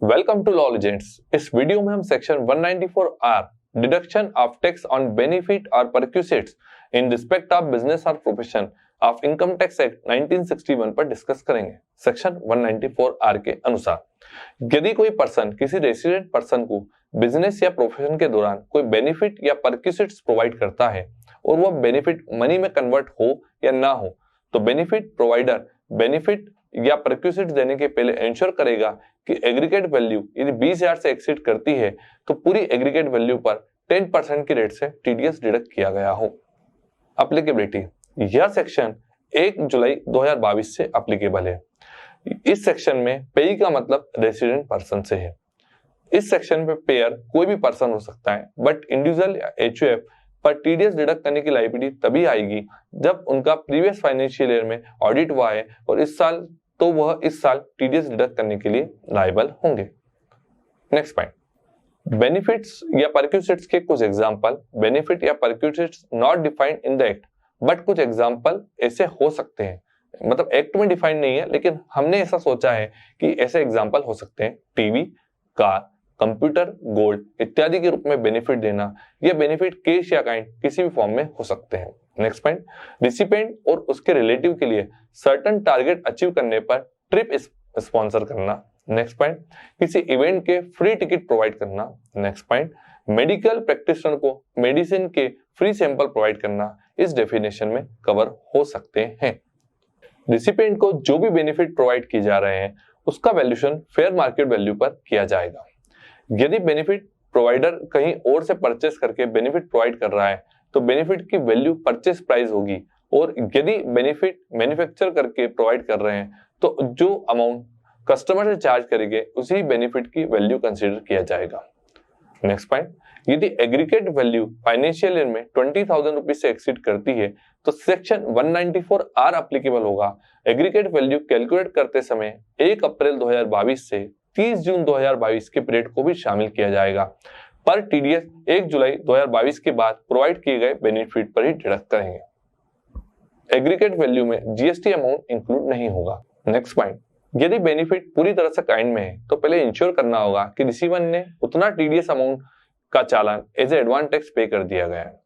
Welcome to law legends. इस video में हम section 194R deduction of tax on benefit और perquisites in respect of business और profession of income tax act 1961 पर discuss करेंगे। Section 194R के अनुसार यदि कोई पर्सन किसी रेसिडेंट पर्सन को बिजनेस या प्रोफेशन के दौरान कोई बेनिफिट या परक्यूसिट्स प्रोवाइड करता है और वह बेनिफिट मनी में कन्वर्ट हो या ना हो, तो बेनिफिट प्रोवाइडर बेनिफिट या परक्यूसिट देने के पहले इंश्योर करेगा कि एग्रीगेट वैल्यू यदि 20,000 से एक्सीड करती है तो पूरी एग्रीगेट वैल्यू पर 10% की रेट से टीडीएस डिडक्ट किया गया हो। एप्लीकेबिलिटी: यह सेक्शन 1 जुलाई 2022 से एप्लीकेबल है। इस सेक्शन में पेई का मतलब रेसिडेंट पर्सन से है। इस सेक्शन में पेयर कोई भी पर्सन हो सकता है, बट इंडिविजुअल या एचयूएफ पर टीडीएस डिडक्ट करने की लायबिलिटी तभी आएगी जब उनका प्रीवियस फाइनेंशियल ईयर में ऑडिट हुआ है और इस साल टीडीएस डिडक्ट करने के लिए लायबल होंगे। नेक्स्ट पॉइंट, बेनिफिट्स या परक्यूसिट्स के कुछ एग्जांपल। बेनिफिट या perquisites not defined in the act, but कुछ एग्जांपल ऐसे हो सकते हैं, मतलब एक्ट में डिफाइंड नहीं है लेकिन हमने ऐसा सोचा है कि ऐसे एग्जांपल हो सकते हैं। टीवी, कार, कंप्यूटर, गोल्ड इत्यादि के रूप में बेनिफिट देना, यह बेनिफिट कैश या काइंड किसी भी फॉर्म में हो सकते हैं। नेक्स्ट पॉइंट, रिसिपेंट और उसके रिलेटिव के लिए सर्टेन टारगेट अचीव करने पर ट्रिप स्पॉन्सर करना। नेक्स्ट पॉइंट, किसी इवेंट के फ्री टिकट प्रोवाइड करना। नेक्स्ट पॉइंट, मेडिकल प्रैक्टिशनर को मेडिसिन के फ्री सैंपल प्रोवाइड करना इस डेफिनेशन में कवर हो सकते हैं। रिसिपेंट को जो भी बेनिफिट प्रोवाइड किए जा रहे हैं उसका वैल्यूएशन फेयर मार्केट वैल्यू पर किया जाएगा। यदि बेनिफिट प्रोवाइडर कहीं और से परचेस करके बेनिफिट प्रोवाइड कर रहा है तो बेनिफिट की वैल्यू परचेस प्राइस होगी, और यदि बेनिफिट मैन्युफैक्चर करके प्रोवाइड कर रहे हैं तो जो अमाउंट कस्टमर से चार्ज करेंगे उसी बेनिफिट की वैल्यू कंसीडर किया जाएगा। नेक्स्ट पॉइंट, यदि एग्रीगेट वैल्यू फाइनेंशियल ईयर में 20,000 रुपीज से एक्सीड करती है तो सेक्शन 194R एप्लीकेबल होगा। एग्रीगेट वैल्यू कैलकुलेट करते समय 1 अप्रैल 2022 से 30 जून 2022 के पीरियड को भी शामिल किया जाएगा, पर टीडीएस 1 जुलाई 2022 के बाद प्रोवाइड किए गए बेनिफिट पर ही डिडक्ट करेंगे। एग्रीगेट वैल्यू में जीएसटी अमाउंट इंक्लूड नहीं होगा। नेक्स्ट पॉइंट, यदि बेनिफिट पूरी तरह से काइंड में है तो पहले इंश्योर करना होगा कि रिसीवर ने उतना टीडीएस अमाउंट का चालान एज एडवांस टैक्स पे कर दिया गया है।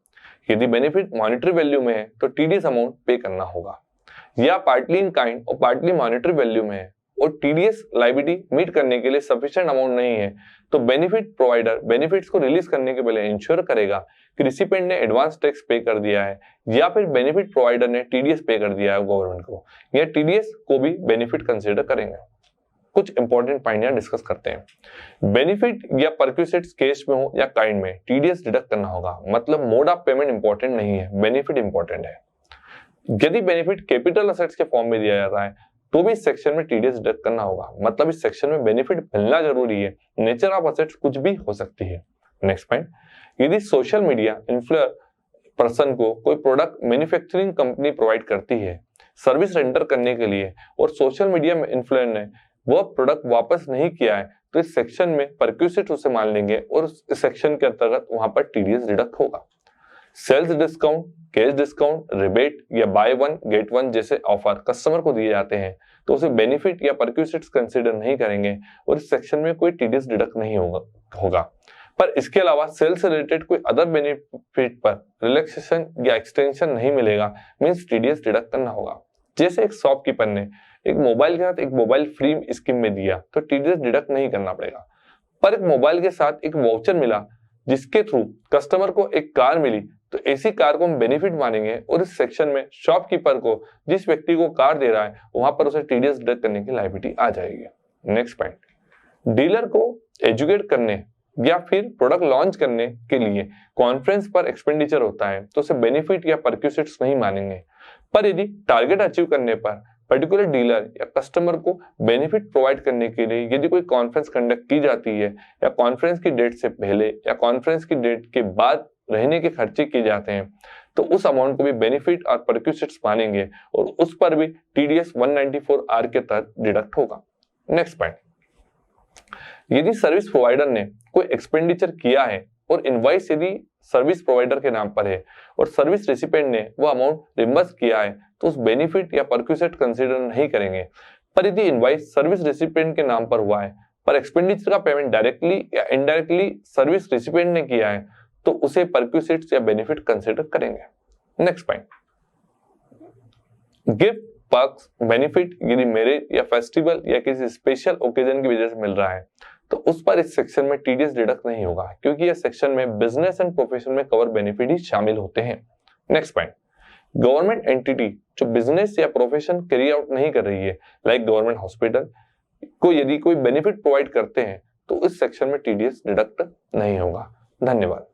यदि बेनिफिट मॉनेटरी वैल्यू में है तो टीडीएस अमाउंट पे करना होगा, या पार्टली इन काइंड और पार्टली मॉनेटरी वैल्यू में है और टीडीएस लायबिलिटी मीट करने के लिए सफिशिएंट अमाउंट नहीं है तो बेनिफिट प्रोवाइडर बेनिफिट्स को रिलीज करने के पहले इंश्योर करेगा कि रिसिपेंट ने एडवांस टैक्स पे कर दिया है, या फिर बेनिफिट प्रोवाइडर ने टीडीएस पे कर दिया है गवर्नमेंट को, या टीडीएस को भी बेनिफिट कंसीडर करेंगे। कुछ इंपॉर्टेंट पॉइंट यहाँ डिस्कस करते हैं। बेनिफिट या परक्यूसिट्स कैश में हो या काइंड में टीडीएस डिडक्ट करना होगा, मतलब मोड ऑफ पेमेंट इंपॉर्टेंट नहीं है, बेनिफिट इंपॉर्टेंट है। यदि बेनिफिट कैपिटल असेट्स के फॉर्म में दिया जाता है तो भी इस सेक्शन में टीडीएस डिडक्ट करना होगा, मतलब इस सेक्शन में बेनिफिट मिलना जरूरी है। नेचर ऑफ असेट्स कुछ भी हो सकती है। नेक्स्ट पॉइंट, यदि सोशल मीडिया इन्फ्लुएंसर पर्सन को कोई प्रोडक्ट मैन्युफैक्चरिंग कंपनी प्रोवाइड करती है सर्विस रेंडर करने के लिए और सोशल मीडिया इन्फ्लुएंसर ने वह प्रोडक्ट वापस नहीं किया है तो इस सेक्शन में परक्यूसिट उसे मान लेंगे और इस सेक्शन के अंतर्गत वहां पर टीडीएस डिडक्ट होगा। Sales discount, cash discount, rebate या बाय वन गेट वन जैसे ऑफर कस्टमर को दिए जाते हैं तो उसे बेनिफिट या परक्यूसिट्स कंसीडर नहीं करेंगे और इस सेक्शन में कोई टीडीएस डिडक्ट नहीं होगा। पर इसके अलावा सेल्स से रिलेटेड कोई अदर बेनिफिट पर रिलैक्सेशन या एक्सटेंशन नहीं मिलेगा, मींस टीडीएस डिडक्ट करना होगा। जैसे एक शॉपकीपर ने एक मोबाइल के साथ एक मोबाइल फ्री स्कीम में दिया तो टीडीएस डिडक्ट नहीं करना पड़ेगा, पर एक मोबाइल के साथ एक वाउचर मिला जिसके थ्रू कस्टमर को एक कार मिली तो ऐसी कार को हम बेनिफिट मानेंगे और इस सेक्शन में शॉपकीपर को जिस व्यक्ति को कार दे रहा है वहां पर उसे टीडीएस डिडक्ट करने की लायबिलिटी आ जाएगी। नेक्स्ट पॉइंट, डीलर को एजुकेट करने या फिर प्रोडक्ट लॉन्च करने के लिए कॉन्फ्रेंस पर एक्सपेंडिचर होता है तो उसे बेनिफिट या परक्यूसिट्स नहीं मानेंगे, पर यदि टारगेट अचीव करने पर पर्टिकुलर डीलर या कस्टमर को बेनिफिट प्रोवाइड करने के लिए यदि कोई कॉन्फ्रेंस कंडक्ट की जाती है या कॉन्फ्रेंस की डेट से पहले या कॉन्फ्रेंस की डेट के बाद रहने के खर्चे किए जाते हैं तो उस अमाउंट को भी बेनिफिट और परक्यूसिट्स मानेंगे और उस पर भी टीडीएस 194R के तहत डिडक्ट होगा। नेक्स्ट पॉइंट, यदि सर्विस प्रोवाइडर ने कोई एक्सपेंडिचर किया है और इनवॉइस यदि सर्विस प्रोवाइडर के नाम पर है और सर्विस रेसिपिएंट ने वो अमाउंट रिम्बर्स किया है तो उस बेनिफिट या परक्यूसिट कंसीडर नहीं करेंगे, पर यदि इनवॉइस सर्विस रेसिपिएंट के नाम पर हुआ है पर एक्सपेंडिचर का पेमेंट डायरेक्टली या इनडायरेक्टली सर्विस रिसिपिएंट ने किया है तो उसे परक्यूसिट्स या बेनिफिट कंसिडर करेंगे। Next point, gift, perks, benefit यदि मैरिज या फेस्टिवल या किसी स्पेशल ओकेजन की वजह से मिल रहा है तो उस पर इस सेक्शन में टीडीएस डिडक्ट नहीं होगा, क्योंकि यह सेक्शन में बिजनेस एंड प्रोफेशन में कवर बेनिफिट ही शामिल होते हैं। नेक्स्ट पॉइंट, गवर्नमेंट एंटिटी जो बिजनेस या प्रोफेशन कैरी आउट नहीं कर रही है, लाइक गवर्नमेंट हॉस्पिटल को यदि कोई बेनिफिट प्रोवाइड करते हैं तो इस सेक्शन में टीडीएस डिडक्ट नहीं होगा। धन्यवाद।